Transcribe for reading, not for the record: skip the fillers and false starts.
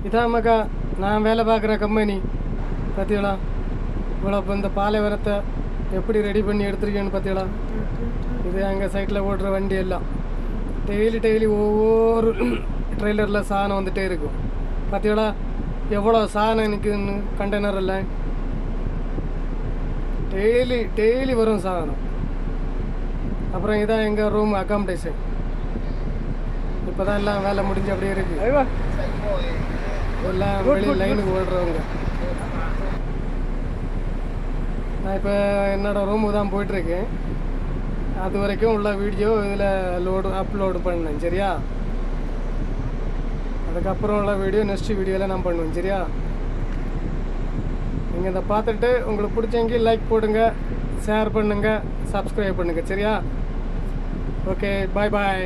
இதான் மக்கா நான் வேலை பார்க்குற கம்பெனி. பார்த்தீங்களா இவ்வளோ இப்போ இந்த பாலைவனத்தை எப்படி ரெடி பண்ணி எடுத்துருக்கேன்னு பார்த்தீங்களா. இது எங்கள் சைட்டில் ஓடுற வண்டி எல்லாம் டெய்லி ஒவ்வொரு ட்ரெய்லரில் சாணம் வந்துகிட்டே இருக்கும். பார்த்தீங்களா எவ்வளோ சாணம் நிற்குதுன்னு கண்டெய்னர் எல்லாம் டெய்லி வரும் சாணம். அப்புறம் இதான் எங்கள் ரூம் அக்காமடேஷன். இப்போ தான் எல்லாம் வேலை முடிஞ்சு அப்படியே இருக்குது. எல்லாம் வெளியே லைனுக்கு ஓடுறவங்க. நான் இப்போ என்னோடய ரூமுக்கு தான் போயிட்டுருக்கேன். அது வரைக்கும் உள்ள வீடியோ இதில் அப்லோடு பண்ணேன். சரியா, அதுக்கப்புறம் உள்ள வீடியோ நெக்ஸ்ட் வீடியோவில் நான் பண்ணுவேன். சரியா, நீங்கள் இதை பார்த்துட்டு உங்களுக்கு பிடிச்சவங்க லைக் போடுங்க, ஷேர் பண்ணுங்கள், சப்ஸ்கிரைப் பண்ணுங்கள். சரியா, ஓகே, பாய்.